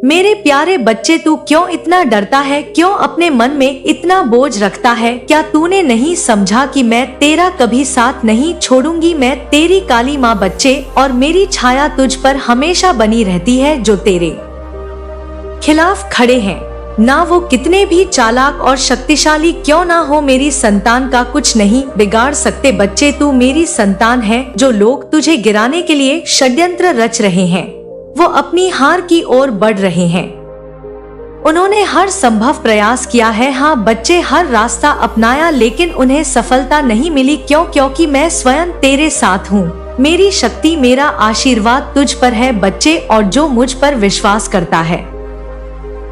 मेरे प्यारे बच्चे, तू क्यों इतना डरता है? क्यों अपने मन में इतना बोझ रखता है? क्या तूने नहीं समझा कि मैं तेरा कभी साथ नहीं छोड़ूंगी? मैं तेरी काली माँ बच्चे, और मेरी छाया तुझ पर हमेशा बनी रहती है। जो तेरे खिलाफ खड़े हैं, ना वो कितने भी चालाक और शक्तिशाली क्यों ना हो, मेरी संतान का कुछ नहीं बिगाड़ सकते। बच्चे, तू मेरी संतान है। जो लोग तुझे गिराने के लिए षड्यंत्र रच रहे हैं, वो अपनी हार की ओर बढ़ रहे हैं। उन्होंने हर संभव प्रयास किया है। हाँ बच्चे, हर रास्ता अपनाया, लेकिन उन्हें सफलता नहीं मिली। क्यों? क्योंकि मैं स्वयं तेरे साथ हूँ। मेरी शक्ति, मेरा आशीर्वाद तुझ पर है बच्चे, और जो मुझ पर विश्वास करता है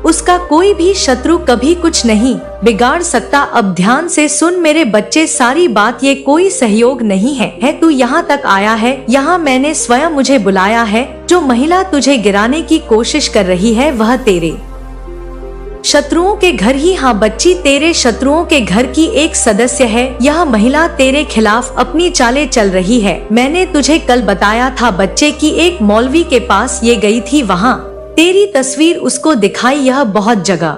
उसका कोई भी शत्रु कभी कुछ नहीं बिगाड़ सकता। अब ध्यान से सुन मेरे बच्चे सारी बात, ये कोई सहयोग नहीं है। तू यहाँ तक आया है, यहाँ मैंने स्वयं मुझे बुलाया है। जो महिला तुझे गिराने की कोशिश कर रही है, वह तेरे शत्रुओं के घर ही, हाँ बच्ची, तेरे शत्रुओं के घर की एक सदस्य है। यह महिला तेरे खिलाफ अपनी चालें चल रही है। मैंने तुझे कल बताया था बच्चे कि एक मौलवी के पास ये गई थी, वहाँ तेरी तस्वीर उसको दिखाई। यह बहुत जगह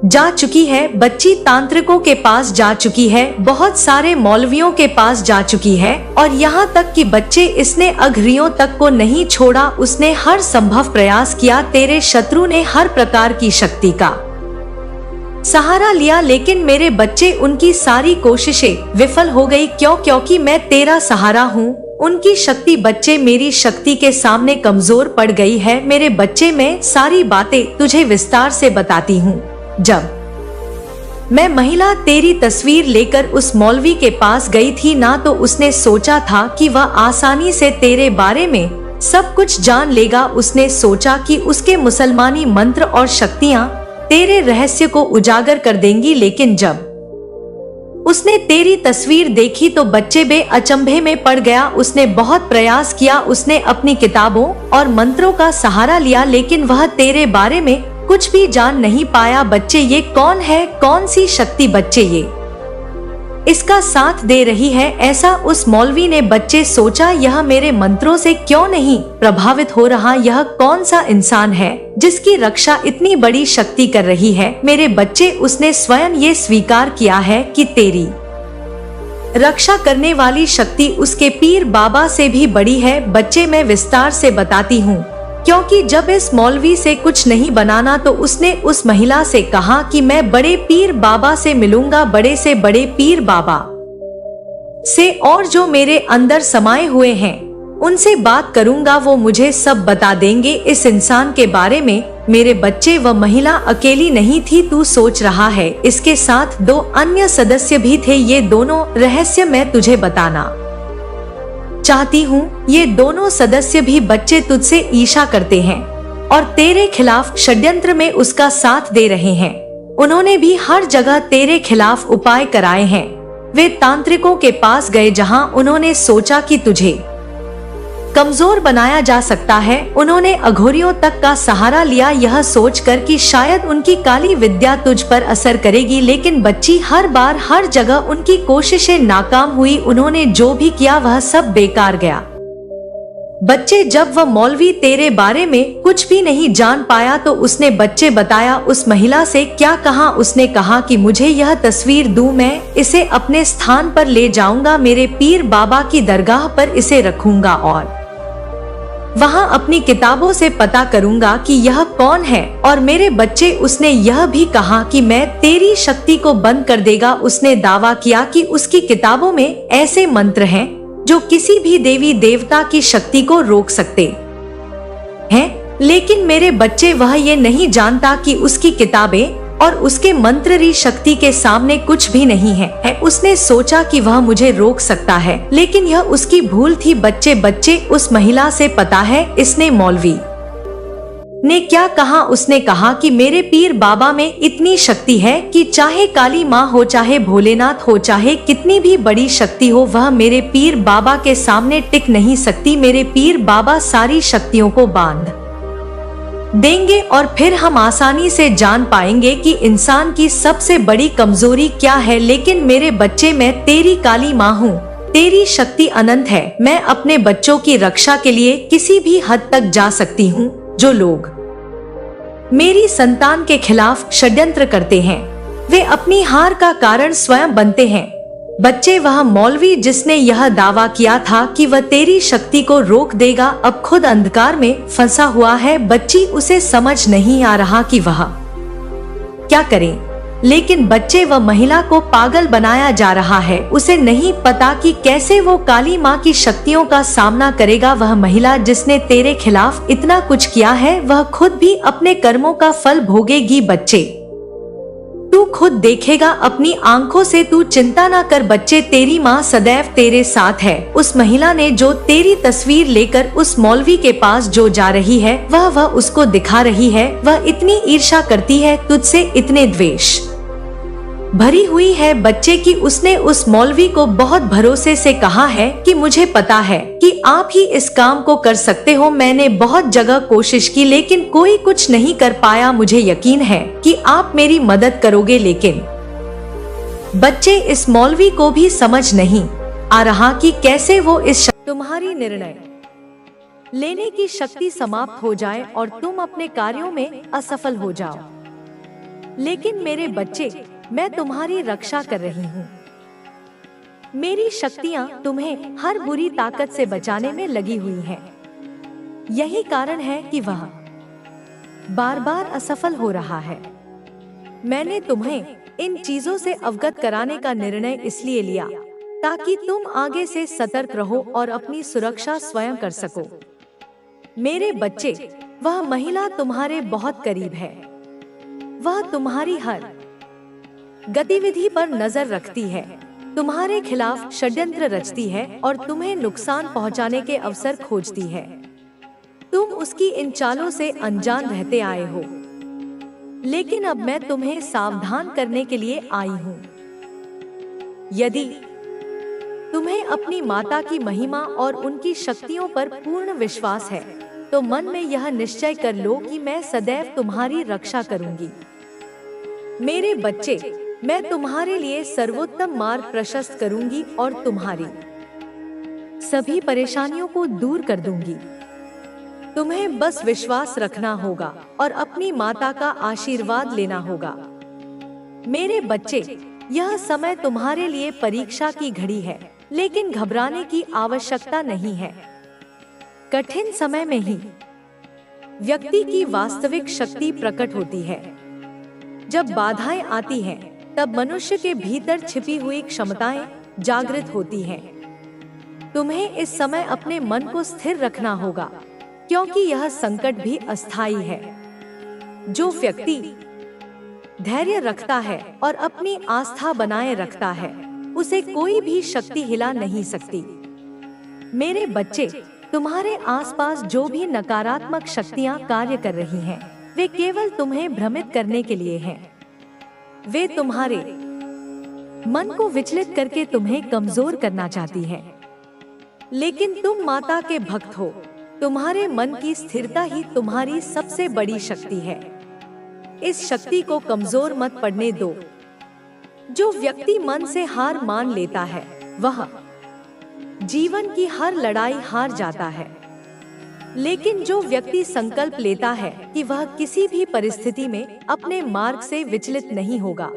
जा चुकी है बच्ची, तांत्रिकों के पास जा चुकी है, बहुत सारे मौलवियों के पास जा चुकी है, और यहाँ तक कि बच्चे इसने अघरियों तक को नहीं छोड़ा। उसने हर संभव प्रयास किया। तेरे शत्रु ने हर प्रकार की शक्ति का सहारा लिया, लेकिन मेरे बच्चे उनकी सारी कोशिशें विफल हो गई। क्यों? क्योंकि मैं तेरा सहारा हूँ। उनकी शक्ति बच्चे मेरी शक्ति के सामने कमजोर पड़ गई है। मेरे बच्चे, मैं सारी बातें तुझे विस्तार से बताती हूँ। जब मैं महिला तेरी तस्वीर लेकर उस मौलवी के पास गई थी ना, तो उसने सोचा था कि वह आसानी से तेरे बारे में सब कुछ जान लेगा। उसने सोचा कि उसके मुसलमानी मंत्र और शक्तियाँ तेरे रहस्य को उजागर कर देंगी, लेकिन जब उसने तेरी तस्वीर देखी तो बच्चे बे अचंभे में पड़ गया। उसने बहुत प्रयास किया, उसने अपनी किताबों और मंत्रों का सहारा लिया, लेकिन वह तेरे बारे में कुछ भी जान नहीं पाया। बच्चे, ये कौन है? कौन सी शक्ति बच्चे ये इसका साथ दे रही है? ऐसा उस मौलवी ने बच्चे सोचा। यह मेरे मंत्रों से क्यों नहीं प्रभावित हो रहा? यह कौन सा इंसान है जिसकी रक्षा इतनी बड़ी शक्ति कर रही है? मेरे बच्चे, उसने स्वयं ये स्वीकार किया है कि तेरी रक्षा करने वाली शक्ति उसके पीर बाबा से भी बड़ी है। बच्चे, मैं विस्तार से बताती हूँ, क्योंकि जब इस मौलवी से कुछ नहीं बनाना तो उसने उस महिला से कहा कि मैं बड़े पीर बाबा से मिलूंगा, बड़े से बड़े पीर बाबा से, और जो मेरे अंदर समाये हुए हैं उनसे बात करूंगा। वो मुझे सब बता देंगे इस इंसान के बारे में। मेरे बच्चे, वह महिला अकेली नहीं थी, तू सोच रहा है। इसके साथ 2 अन्य सदस्य भी थे। ये दोनों रहस्य मैं तुझे बताना चाहती हूँ। ये दोनों सदस्य भी बच्चे तुझसे ईर्ष्या करते हैं और तेरे खिलाफ षड्यंत्र में उसका साथ दे रहे हैं। उन्होंने भी हर जगह तेरे खिलाफ उपाय कराए हैं। वे तांत्रिकों के पास गए जहां उन्होंने सोचा कि तुझे कमजोर बनाया जा सकता है। उन्होंने अघोरियों तक का सहारा लिया, यह सोचकर कि शायद उनकी काली विद्या तुझ पर असर करेगी, लेकिन बच्ची, हर बार हर जगह उनकी कोशिशें नाकाम हुई। उन्होंने जो भी किया वह सब बेकार गया। बच्चे, जब वह मौलवी तेरे बारे में कुछ भी नहीं जान पाया तो उसने बच्चे बताया उस महिला से क्या कहा। उसने कहा कि मुझे यह तस्वीर दूं, मैं इसे अपने स्थान पर ले जाऊंगा, मेरे पीर बाबा की दरगाह पर इसे रखूंगा और वहां अपनी किताबों से पता करूंगा कि यह कौन है। और मेरे बच्चे, उसने यह भी कहा कि मैं तेरी शक्ति को बंद कर देगा। उसने दावा किया कि उसकी किताबों में ऐसे मंत्र हैं जो किसी भी देवी देवता की शक्ति को रोक सकते हैं, लेकिन मेरे बच्चे, वह ये नहीं जानता कि उसकी किताबें और उसके मंत्री शक्ति के सामने कुछ भी नहीं है। उसने सोचा कि वह मुझे रोक सकता है, लेकिन यह उसकी भूल थी। बच्चे, उस महिला से पता है इसने मौलवी ने क्या कहा। उसने कहा कि मेरे पीर बाबा में इतनी शक्ति है कि चाहे काली माँ हो, चाहे भोलेनाथ हो, चाहे कितनी भी बड़ी शक्ति हो, वह मेरे पीर बाबा के सामने टिक नहीं सकती। मेरे पीर बाबा सारी शक्तियों को बांध देंगे और फिर हम आसानी से जान पाएंगे कि इंसान की सबसे बड़ी कमजोरी क्या है। लेकिन मेरे बच्चे, मैं तेरी काली माँ हूँ, तेरी शक्ति अनंत है। मैं अपने बच्चों की रक्षा के लिए किसी भी हद तक जा सकती हूँ। जो लोग मेरी संतान के खिलाफ षड्यंत्र करते हैं। वे अपनी हार का कारण स्वयं बनते हैं। बच्चे, वह मौलवी जिसने यह दावा किया था कि वह तेरी शक्ति को रोक देगा, अब खुद अंधकार में फंसा हुआ है। बच्ची, उसे समझ नहीं आ रहा कि वह क्या करे। लेकिन बच्चे, वह महिला को पागल बनाया जा रहा है। उसे नहीं पता कि कैसे वो काली माँ की शक्तियों का सामना करेगा। वह महिला जिसने तेरे खिलाफ इतना कुछ किया है, वह खुद भी अपने कर्मों का फल भोगेगी। बच्चे, तू खुद देखेगा अपनी आंखों से। तू चिंता ना कर बच्चे, तेरी माँ सदैव तेरे साथ है। उस महिला ने जो तेरी तस्वीर लेकर उस मौलवी के पास जो जा रही है, वह उसको दिखा रही है। वह इतनी ईर्ष्या करती है तुझसे, इतने द्वेष भरी हुई है बच्चे की उसने उस मौलवी को बहुत भरोसे से कहा है कि मुझे पता है कि आप ही इस काम को कर सकते हो। मैंने बहुत जगह कोशिश की लेकिन कोई कुछ नहीं कर पाया। मुझे यकीन है कि आप मेरी मदद करोगे। लेकिन बच्चे, इस मौलवी को भी समझ नहीं आ रहा कि कैसे वो इस तुम्हारी निर्णय लेने की शक्ति समाप्त हो जाए और तुम अपने कार्यों में असफल हो जाओ। लेकिन मेरे बच्चे, मैं तुम्हारी रक्षा कर रही हूँ। मेरी शक्तियाँ तुम्हें हर बुरी ताकत से बचाने में लगी हुई हैं। यही कारण है कि वह बार बार असफल हो रहा है। मैंने तुम्हें इन चीजों से अवगत कराने का निर्णय इसलिए लिया ताकि तुम आगे से सतर्क रहो और अपनी सुरक्षा स्वयं कर सको। मेरे बच्चे, वह महिला तुम्हारे बहुत करीब है। वह तुम्हारी हर गतिविधि पर नजर रखती है, तुम्हारे खिलाफ षड्यंत्र रचती है और तुम्हें नुकसान पहुंचाने के अवसर खोजती है। तुम उसकी इन चालों से अनजान रहते आए हो, लेकिन अब मैं तुम्हें सावधान करने के लिए आई हूँ। यदि तुम्हें अपनी माता की महिमा और उनकी शक्तियों पर पूर्ण विश्वास है, तो मन में यह निश्चय कर लो कि मैं सदैव तुम्हारी रक्षा करूंगी। मेरे बच्चे, मैं तुम्हारे लिए सर्वोत्तम मार्ग प्रशस्त करूंगी और तुम्हारी सभी परेशानियों को दूर कर दूंगी। तुम्हें बस विश्वास रखना होगा और अपनी माता का आशीर्वाद लेना होगा। मेरे बच्चे, यह समय तुम्हारे लिए परीक्षा की घड़ी है, लेकिन घबराने की आवश्यकता नहीं है। कठिन समय में ही व्यक्ति की वास्तविक शक्ति प्रकट होती है। जब बाधाएं आती हैं, तब मनुष्य के भीतर छिपी हुई क्षमताएं जागृत होती हैं। तुम्हें इस समय अपने मन को स्थिर रखना होगा, क्योंकि यह संकट भी अस्थायी है। जो व्यक्ति धैर्य रखता है और अपनी आस्था बनाए रखता है, उसे कोई भी शक्ति हिला नहीं सकती। मेरे बच्चे, तुम्हारे आसपास जो भी नकारात्मक शक्तियां कार्य कर रही हैं, वे केवल तुम्हें भ्रमित करने के लिए हैं। वे तुम्हारे मन को विचलित करके तुम्हें कमजोर करना चाहती हैं। लेकिन तुम माता के भक्त हो। तुम्हारे मन की स्थिरता ही तुम्हारी सबसे बड़ी शक्ति है। इस शक्ति को कमजोर मत पड़ने दो। जो व्यक्ति मन से हार मान लेता है, वह जीवन की हर लड़ाई हार जाता है। लेकिन जो व्यक्ति संकल्प लेता है कि वह किसी भी परिस्थिति में अपने मार्ग से विचलित नहीं होगा,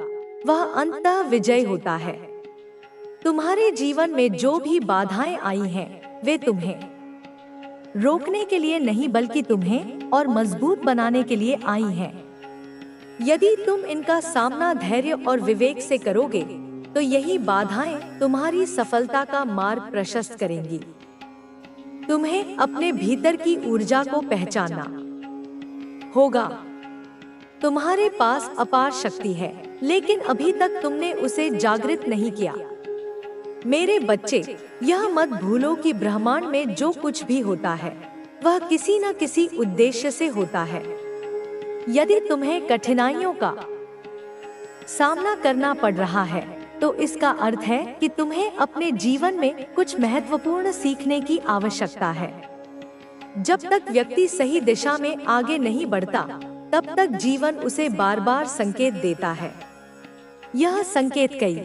वह अंततः विजयी होता है। तुम्हारे जीवन में जो भी बाधाएं आई हैं, वे तुम्हें रोकने के लिए नहीं बल्कि तुम्हें और मजबूत बनाने के लिए आई हैं। यदि तुम इनका सामना धैर्य और विवेक से करोगे, तो यही बाधाएं तुम्हारी सफलता का मार्ग प्रशस्त करेंगी। तुम्हें अपने भीतर की ऊर्जा को पहचानना होगा। तुम्हारे पास अपार शक्ति है, लेकिन अभी तक तुमने उसे जागृत नहीं किया। मेरे बच्चे, यह मत भूलो कि ब्रह्मांड में जो कुछ भी होता है, वह किसी न किसी उद्देश्य से होता है। यदि तुम्हें कठिनाइयों का सामना करना पड़ रहा है, तो इसका अर्थ है कि तुम्हें अपने जीवन में कुछ महत्वपूर्ण सीखने की आवश्यकता है। जब तक व्यक्ति सही दिशा में आगे नहीं बढ़ता, तब तक जीवन उसे बार बार संकेत देता है। यह संकेत कई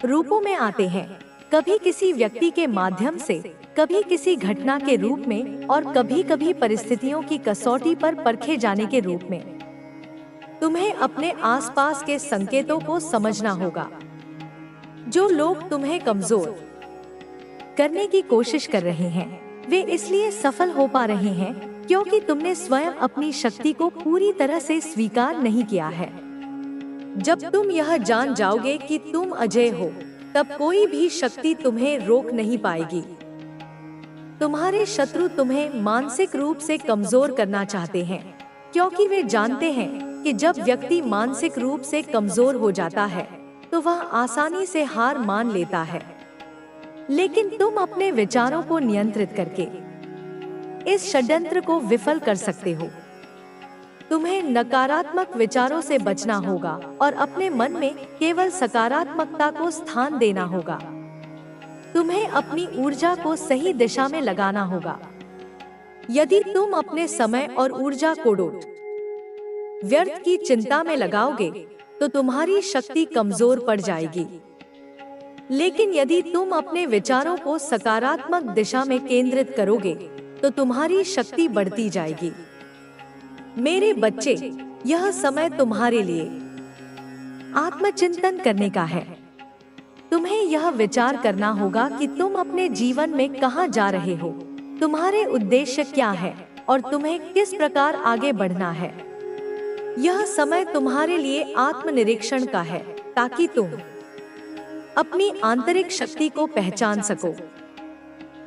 रूपों में आते हैं। कभी किसी व्यक्ति के माध्यम से, कभी किसी घटना के रूप में और कभी कभी परिस्थितियों की कसौटी पर परखे जाने के रूप में। तुम्हें अपने आसपास के संकेतों को समझना होगा। जो लोग तुम्हें कमजोर करने की कोशिश कर रहे हैं, वे इसलिए सफल हो पा रहे हैं क्योंकि तुमने स्वयं अपनी शक्ति को पूरी तरह से स्वीकार नहीं किया है। जब तुम यह जान जाओगे कि तुम अजय हो, तब कोई भी शक्ति तुम्हें रोक नहीं पाएगी। तुम्हारे शत्रु तुम्हें मानसिक रूप से कमजोर करना चाहते हैं, क्योंकि वे जानते हैं कि जब व्यक्ति मानसिक रूप से कमजोर हो जाता है तो वह आसानी से हार मान लेता है। लेकिन तुम अपने विचारों को नियंत्रित करके इस षड्यंत्र को विफल कर सकते हो। तुम्हें नकारात्मक विचारों से बचना होगा और अपने मन में केवल सकारात्मकता को स्थान देना होगा। तुम्हें अपनी ऊर्जा को सही दिशा में लगाना होगा। यदि तुम अपने समय और ऊर्जा को व्यर्थ की चिंता में लगाओगे तो तुम्हारी शक्ति कमजोर पड़ जाएगी। लेकिन यदि तुम अपने विचारों को सकारात्मक दिशा में केंद्रित करोगे तो तुम्हारी शक्ति बढ़ती जाएगी। मेरे बच्चे, यह समय तुम्हारे लिए आत्मचिंतन करने का है। तुम्हें यह विचार करना होगा कि तुम अपने जीवन में कहां जा रहे हो, तुम्हारे उद्देश्य क्या है और तुम्हें किस प्रकार आगे बढ़ना है। यह समय तुम्हारे लिए आत्मनिरीक्षण का है, ताकि तुम अपनी आंतरिक शक्ति को पहचान सको।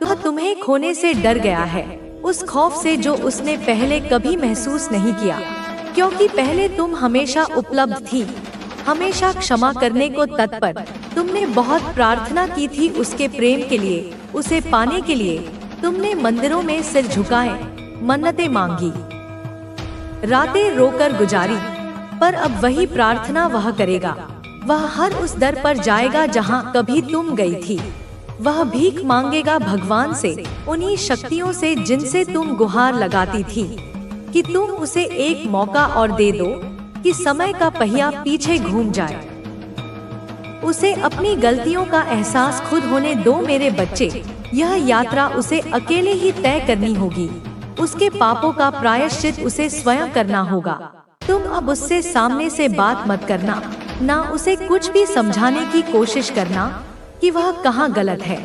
तो तुम्हें खोने से डर गया है, उस खौफ से जो उसने पहले कभी महसूस नहीं किया, क्योंकि पहले तुम हमेशा उपलब्ध थी, हमेशा क्षमा करने को तत्पर। तुमने बहुत प्रार्थना की थी उसके प्रेम के लिए, उसे पाने के लिए। तुमने मंदिरों में सिर झुकाए, मन्नतें मांगी, रातें रोकर गुजारी, पर अब वही प्रार्थना वह करेगा। वह हर उस दर पर जाएगा जहां कभी तुम गई थी। वह भीख मांगेगा भगवान से, उन्हीं शक्तियों से जिनसे तुम गुहार लगाती थी कि तुम उसे एक मौका और दे दो कि समय का पहिया पीछे घूम जाए। उसे अपनी गलतियों का एहसास खुद होने दो मेरे बच्चे। यह यात्रा उसे अकेले ही तय करनी होगी। उसके पापों का प्रायश्चित उसे स्वयं करना होगा। तुम अब उससे सामने से बात मत करना, ना उसे कुछ भी समझाने की कोशिश करना कि वह कहाँ गलत है,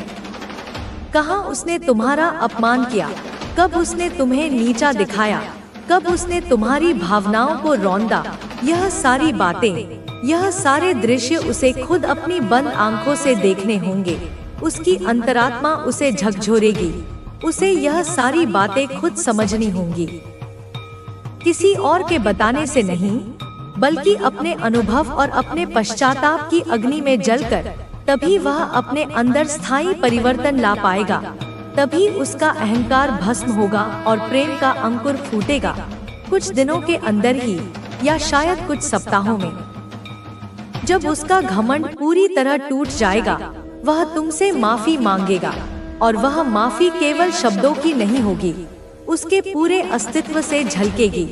कहाँ उसने तुम्हारा अपमान किया, कब उसने तुम्हें नीचा दिखाया, कब उसने तुम्हारी भावनाओं को रौंदा। यह सारी बातें, यह सारे दृश्य उसे खुद अपनी बंद आंखों से देखने होंगे। उसकी अंतरात्मा उसे झकझोरेगी। उसे यह सारी बातें खुद समझनी होंगी, किसी और के बताने से नहीं, बल्कि अपने अनुभव और अपने पश्चाताप की अग्नि में जलकर। तभी वह अपने अंदर स्थायी परिवर्तन ला पाएगा। तभी उसका अहंकार भस्म होगा और प्रेम का अंकुर फूटेगा। कुछ दिनों के अंदर ही, या शायद कुछ सप्ताहों में, जब उसका घमंड पूरी तरह टूट जाएगा, वह तुमसे माफी मांगेगा। और वह माफी केवल शब्दों की नहीं होगी, उसके पूरे अस्तित्व से झलकेगी।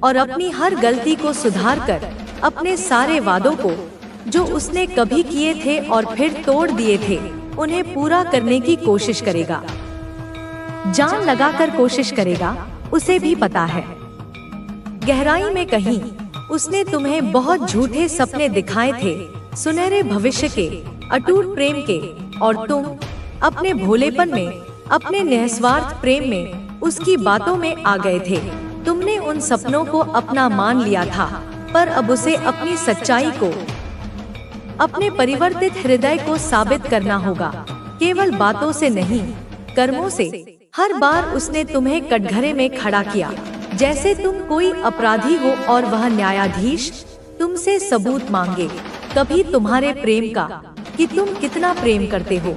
और अपनी हर गलती को सुधार कर, अपने सारे वादों को जो उसने कभी किए थे और फिर तोड़ दिए थे, उन्हें पूरा करने की कोशिश करेगा। जान लगाकर कोशिश करेगा। उसे भी पता है, गहराई में कहीं उसने तुम्हें बहुत झूठे सपने दिखाए थे, सुनहरे भविष्य के, अटूट प्रेम के, और तुम अपने भोलेपन में, अपने निस्वार्थ प्रेम में उसकी बातों में आ गए थे। तुमने उन सपनों को अपना मान लिया था, पर अब उसे अपनी सच्चाई को, अपने परिवर्तित हृदय को साबित करना होगा, केवल बातों से नहीं, कर्मों से। हर बार उसने तुम्हें कटघरे में खड़ा किया, जैसे तुम कोई अपराधी हो और वह न्यायाधीश तुमसे सबूत मांगे। कभी तुम्हारे प्रेम का, कि तुम कितना प्रेम करते हो,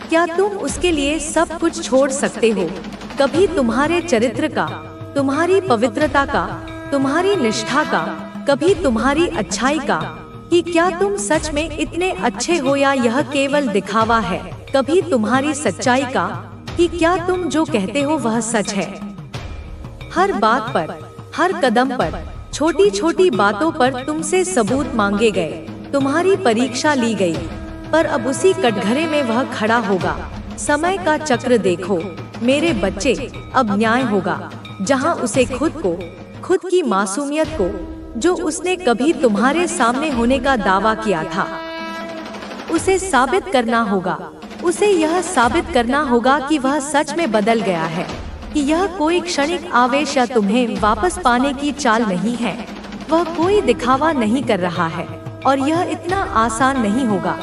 क्या तुम उसके लिए सब कुछ छोड़ सकते हो। कभी तुम्हारे चरित्र का, तुम्हारी पवित्रता का, तुम्हारी निष्ठा का, कभी तुम्हारी अच्छाई का, कि क्या तुम सच में इतने अच्छे हो या यह केवल दिखावा है। कभी तुम्हारी सच्चाई का, कि क्या तुम जो कहते हो वह सच है। हर बात पर, हर कदम पर, छोटी छोटी बातों पर तुमसे सबूत मांगे गए, तुम्हारी परीक्षा ली गई। पर अब उसी कटघरे में वह खड़ा होगा। समय का चक्र देखो मेरे बच्चे, अब न्याय होगा, जहाँ उसे खुद की मासूमियत को, जो उसने कभी तुम्हारे सामने होने का दावा किया था, उसे साबित करना होगा। उसे यह साबित करना होगा कि वह सच में बदल गया है, कि यह कोई क्षणिक आवेश या तुम्हें वापस पाने की चाल नहीं है। वह कोई दिखावा नहीं कर रहा है और यह इतना आसान नहीं होगा।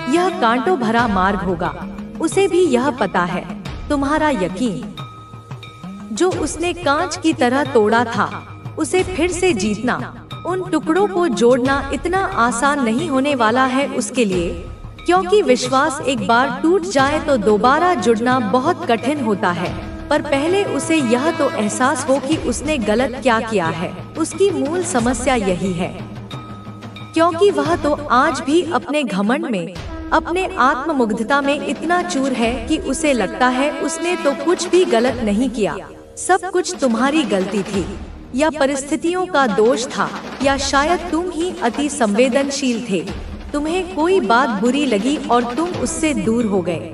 यह कांटों भरा मार्ग होगा। उसे भी यह पता है। तुम्हारा यकीन जो उसने कांच की तरह तोड़ा था, उसे फिर से जीतना, उन टुकड़ों को जोड़ना इतना आसान नहीं होने वाला है उसके लिए, क्योंकि विश्वास एक बार टूट जाए तो दोबारा जुड़ना बहुत कठिन होता है। पर पहले उसे यह तो एहसास हो कि उसने गलत क्या किया है। उसकी मूल समस्या यही है, क्योंकि वह तो आज भी अपने घमंड में, अपने आत्ममुग्धता में इतना चूर है कि उसे लगता है उसने तो कुछ भी गलत नहीं किया, सब कुछ तुम्हारी गलती थी, या परिस्थितियों का दोष था, या शायद तुम ही अति संवेदनशील थे। तुम्हें कोई बात बुरी लगी और तुम उससे दूर हो गए।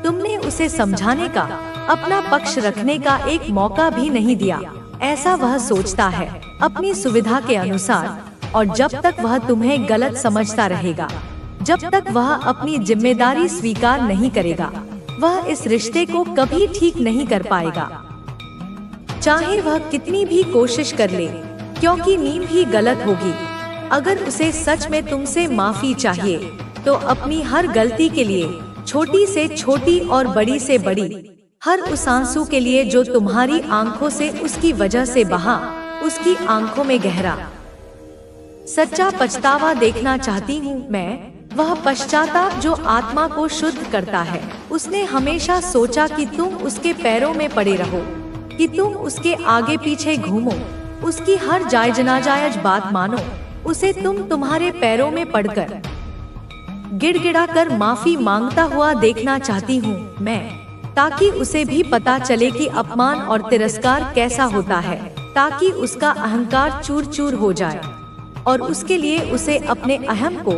तुमने उसे समझाने का, अपना पक्ष रखने का एक मौका भी नहीं दिया। ऐसा वह सोचता है अपनी सुविधा के अनुसार, और जब तक वह तुम्हें गलत समझता रहेगा, जब तक वह अपनी जिम्मेदारी स्वीकार नहीं करेगा, वह इस रिश्ते को कभी ठीक नहीं कर पाएगा, चाहे वह कितनी भी कोशिश कर ले, क्योंकि नींव ही गलत होगी। अगर उसे सच में तुमसे माफी चाहिए, तो अपनी हर गलती के लिए, छोटी से छोटी और बड़ी से बड़ी, हर उस आंसू के लिए जो तुम्हारी आंखों से उसकी वजह से बहा, उसकी आंखों में गहरा सच्चा पछतावा देखना चाहती हूँ मैं। वह पश्चाताप जो आत्मा को शुद्ध करता है। उसने हमेशा सोचा कि तुम उसके पैरों में पड़े रहो, कि तुम उसके आगे पीछे घूमो, उसकी हर जायज बात मानो, उसे तुम्हारे पैरों में पड़कर गिड़गिड़ाकर माफी मांगता हुआ देखना चाहती हूँ मैं, ताकि उसे भी पता चले कि अपमान और तिरस्कार कैसा होता है, ताकि उसका अहंकार चूर चूर हो जाए, और उसके लिए उसे अपने अहम को,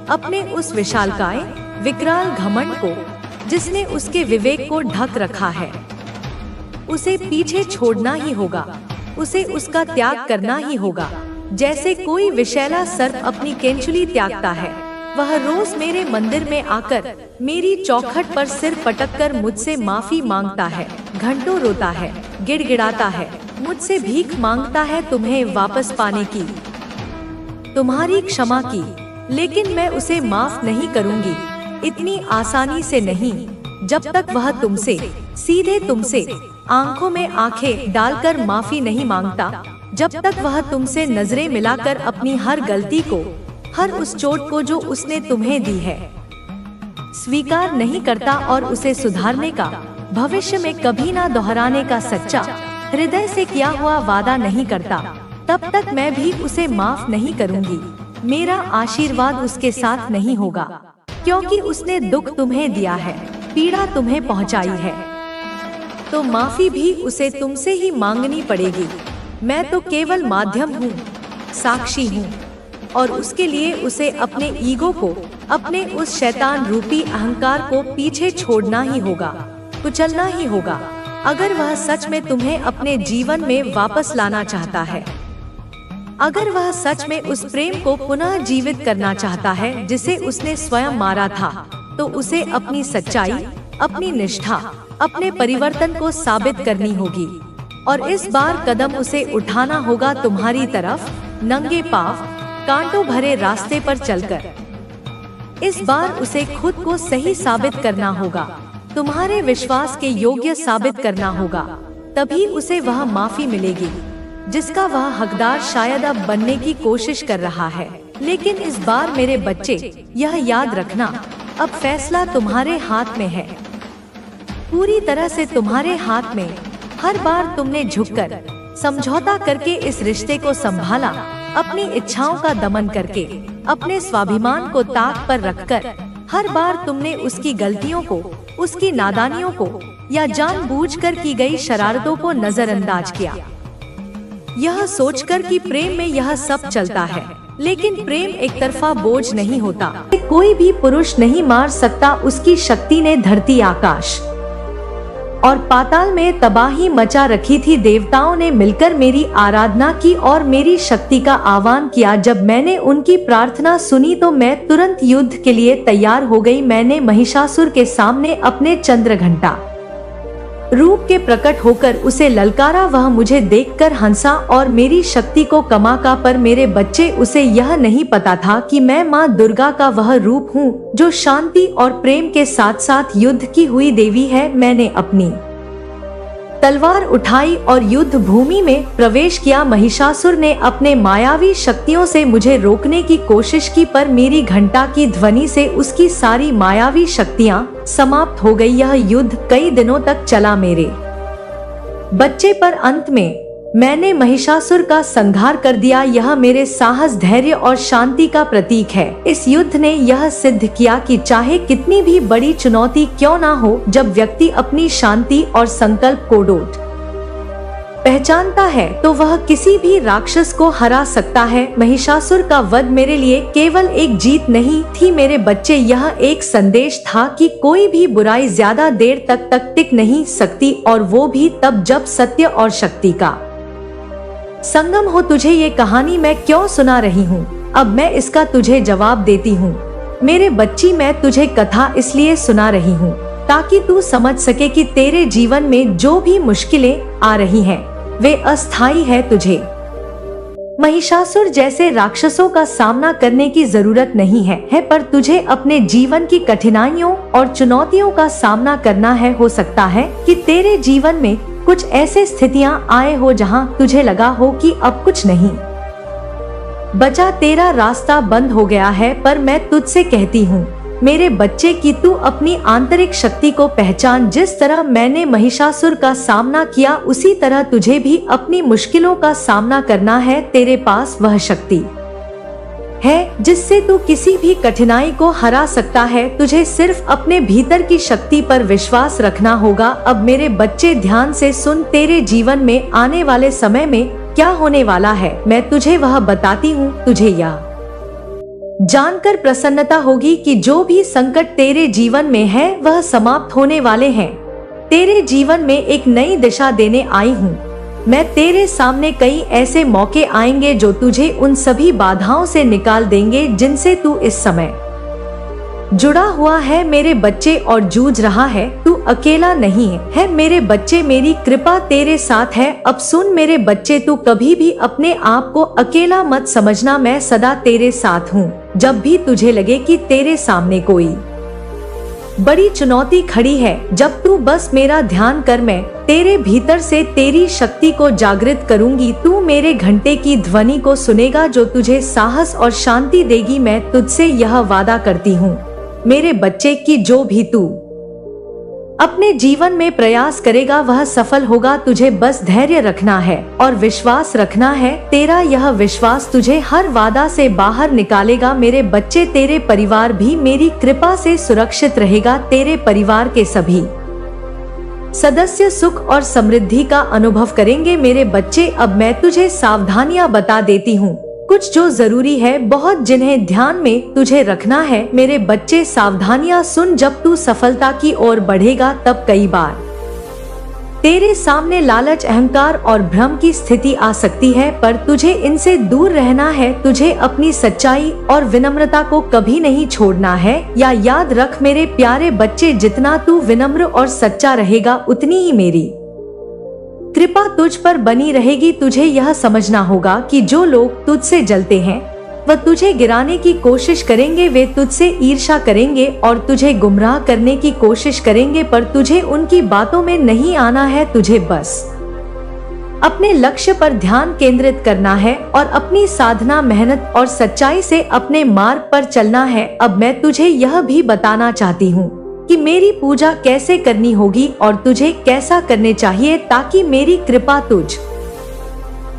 अपने उस विशालकाय विकराल घमंड को, जिसने उसके विवेक को ढक रखा है, उसे पीछे छोड़ना ही होगा। उसे उसका त्याग करना ही होगा, जैसे कोई विशैला सर्प अपनी केंचुली त्यागता है। वह रोज मेरे मंदिर में आकर मेरी चौखट पर सिर पटककर मुझसे माफी मांगता है, घंटों रोता है, गिड़गिड़ाता है, मुझसे भीख मांगता है तुम्हें वापस पाने की, तुम्हारी क्षमा की। लेकिन मैं उसे माफ नहीं करूंगी, इतनी आसानी से नहीं, जब तक वह तुमसे, सीधे तुमसे आंखों में आंखें डालकर माफी नहीं मांगता, जब तक वह तुमसे नजरें मिलाकर अपनी हर गलती को, हर उस चोट को जो उसने तुम्हें दी है, स्वीकार नहीं करता और उसे सुधारने का, भविष्य में कभी ना दोहराने का सच्चा हृदय से किया हुआ वादा नहीं करता, तब तक मैं भी उसे माफ नहीं करूंगी। मेरा आशीर्वाद उसके साथ नहीं होगा, क्योंकि उसने दुख तुम्हें दिया है, पीड़ा तुम्हें पहुंचाई है, तो माफी भी उसे तुमसे ही मांगनी पड़ेगी। मैं तो केवल माध्यम हूँ, साक्षी हूँ, और उसके लिए उसे अपने ईगो को, अपने उस शैतान रूपी अहंकार को पीछे छोड़ना ही होगा, कुचलना ही होगा, अगर वह सच में तुम्हें अपने जीवन में वापस लाना चाहता है। अगर वह सच में उस प्रेम को पुनः जीवित करना चाहता है जिसे उसने स्वयं मारा था, तो उसे अपनी सच्चाई, अपनी निष्ठा, अपने परिवर्तन को साबित करनी होगी, और इस बार कदम उसे उठाना होगा तुम्हारी तरफ, नंगे पांव, कांटों भरे रास्ते पर चलकर। इस बार उसे खुद को सही साबित करना होगा, तुम्हारे विश्वास के योग्य साबित करना होगा, तभी उसे वह माफी मिलेगी जिसका वह हकदार शायद अब बनने की कोशिश कर रहा है। लेकिन इस बार मेरे बच्चे, यह याद रखना, अब फैसला तुम्हारे हाथ में है, पूरी तरह से तुम्हारे हाथ में। हर बार तुमने झुककर, समझौता करके इस रिश्ते को संभाला, अपनी इच्छाओं का दमन करके, अपने स्वाभिमान को ताक पर रखकर, हर बार तुमने उसकी गलतियों को, उसकी नादानियों को, या जानबूझकर की गई शरारतों को नजरअंदाज किया, यह सोचकर कि प्रेम में यह सब चलता है। लेकिन प्रेम एक तरफा बोझ नहीं होता। कोई भी पुरुष नहीं मार सकता। उसकी शक्ति ने धरती, आकाश और पाताल में तबाही मचा रखी थी। देवताओं ने मिलकर मेरी आराधना की और मेरी शक्ति का आह्वान किया। जब मैंने उनकी प्रार्थना सुनी तो मैं तुरंत युद्ध के लिए तैयार हो गई। मैंने महिषासुर के सामने अपने चंद्रघंटा रूप के प्रकट होकर उसे ललकारा। वह मुझे देखकर हंसा और मेरी शक्ति को कमाका, पर मेरे बच्चे उसे यह नहीं पता था कि मैं माँ दुर्गा का वह रूप हूँ जो शांति और प्रेम के साथ साथ युद्ध की हुई देवी है। मैंने अपनी तलवार उठाई और युद्ध भूमि में प्रवेश किया। महिषासुर ने अपने मायावी शक्तियों से मुझे रोकने की कोशिश की, पर मेरी घंटा की ध्वनि से उसकी सारी मायावी शक्तियां समाप्त हो गई। यह युद्ध कई दिनों तक चला मेरे बच्चे, पर अंत में मैंने महिषासुर का संहार कर दिया। यह मेरे साहस, धैर्य और शांति का प्रतीक है। इस युद्ध ने यह सिद्ध किया कि चाहे कितनी भी बड़ी चुनौती क्यों ना हो, जब व्यक्ति अपनी शांति और संकल्प को डोट पहचानता है तो वह किसी भी राक्षस को हरा सकता है। महिषासुर का वध मेरे लिए केवल एक जीत नहीं थी मेरे बच्चे, यह एक संदेश था कि कोई भी बुराई ज्यादा देर तक टिक नहीं सकती, और वो भी तब जब सत्य और शक्ति का संगम हो। तुझे ये कहानी मैं क्यों सुना रही हूँ? अब मैं इसका तुझे जवाब देती हूँ। मेरे बच्ची, मैं तुझे कथा इसलिए सुना रही हूँ ताकि तू समझ सके कि तेरे जीवन में जो भी मुश्किलें आ रही हैं, वे अस्थायी है। तुझे महिषासुर जैसे राक्षसों का सामना करने की जरूरत नहीं है, पर तुझे अपने जीवन की कठिनाइयों और चुनौतियों का सामना करना है। हो सकता है कि तेरे जीवन में कुछ ऐसे स्थितियां आए हो जहां तुझे लगा हो कि अब कुछ नहीं बचा, तेरा रास्ता बंद हो गया है, पर मैं तुझसे कहती हूँ मेरे बच्चे कि तू अपनी आंतरिक शक्ति को पहचान। जिस तरह मैंने महिषासुर का सामना किया, उसी तरह तुझे भी अपनी मुश्किलों का सामना करना है। तेरे पास वह शक्ति है जिससे तू किसी भी कठिनाई को हरा सकता है। तुझे सिर्फ अपने भीतर की शक्ति पर विश्वास रखना होगा। अब मेरे बच्चे ध्यान से सुन, तेरे जीवन में आने वाले समय में क्या होने वाला है मैं तुझे वह बताती हूँ। तुझे यह जानकर प्रसन्नता होगी कि जो भी संकट तेरे जीवन में है वह समाप्त होने वाले हैं। तेरे जीवन में एक नई दिशा देने आई हूँ। मैं तेरे सामने कई ऐसे मौके आएंगे जो तुझे उन सभी बाधाओं से निकाल देंगे जिनसे तू इस समय जुड़ा हुआ है मेरे बच्चे और जूझ रहा है। तू अकेला नहीं है मेरे बच्चे, मेरी कृपा तेरे साथ है। अब सुन मेरे बच्चे, तू कभी भी अपने आप को अकेला मत समझना। मैं सदा तेरे साथ हूँ। जब भी तुझे लगे कि तेरे सामने कोई बड़ी चुनौती खड़ी है, जब तू बस मेरा ध्यान कर, मैं तेरे भीतर से तेरी शक्ति को जागृत करूंगी। तू मेरे घंटे की ध्वनि को सुनेगा जो तुझे साहस और शांति देगी। मैं तुझसे यह वादा करती हूँ मेरे बच्चे कि जो भी तू अपने जीवन में प्रयास करेगा वह सफल होगा। तुझे बस धैर्य रखना है और विश्वास रखना है। तेरा यह विश्वास तुझे हर बाधा से बाहर निकालेगा। मेरे बच्चे, तेरे परिवार भी मेरी कृपा से सुरक्षित रहेगा। तेरे परिवार के सभी सदस्य सुख और समृद्धि का अनुभव करेंगे। मेरे बच्चे, अब मैं तुझे सावधानियां बता देती हूँ, कुछ जो जरूरी है, बहुत जिन्हें ध्यान में तुझे रखना है। मेरे बच्चे, सावधानियां सुन। जब तू सफलता की ओर बढ़ेगा तब कई बार तेरे सामने लालच, अहंकार और भ्रम की स्थिति आ सकती है, पर तुझे इनसे दूर रहना है। तुझे अपनी सच्चाई और विनम्रता को कभी नहीं छोड़ना है। या याद रख मेरे प्यारे बच्चे, जितना तू विनम्र और सच्चा रहेगा उतनी ही मेरी कृपा तुझ पर बनी रहेगी। तुझे यह समझना होगा कि जो लोग तुझसे जलते हैं वह तुझे गिराने की कोशिश करेंगे। वे तुझसे ईर्ष्या करेंगे और तुझे गुमराह करने की कोशिश करेंगे, पर तुझे उनकी बातों में नहीं आना है। तुझे बस अपने लक्ष्य पर ध्यान केंद्रित करना है और अपनी साधना, मेहनत और सच्चाई से अपने मार्ग पर चलना है। अब मैं तुझे यह भी बताना चाहती हूँ कि मेरी पूजा कैसे करनी होगी और तुझे कैसा करने चाहिए ताकि मेरी कृपा तुझ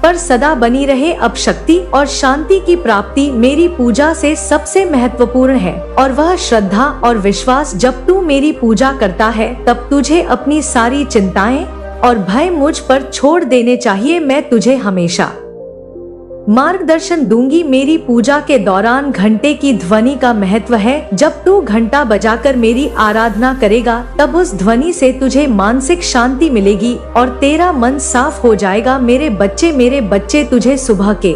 पर सदा बनी रहे। अब शक्ति और शांति की प्राप्ति मेरी पूजा से सबसे महत्वपूर्ण है, और वह श्रद्धा और विश्वास। जब तू मेरी पूजा करता है तब तुझे अपनी सारी चिंताएं और भय मुझ पर छोड़ देने चाहिए। मैं तुझे हमेशा मार्गदर्शन दूंगी। मेरी पूजा के दौरान घंटे की ध्वनि का महत्व है। जब तू घंटा बजाकर मेरी आराधना करेगा तब उस ध्वनि से तुझे मानसिक शांति मिलेगी और तेरा मन साफ हो जाएगा। मेरे बच्चे तुझे सुबह के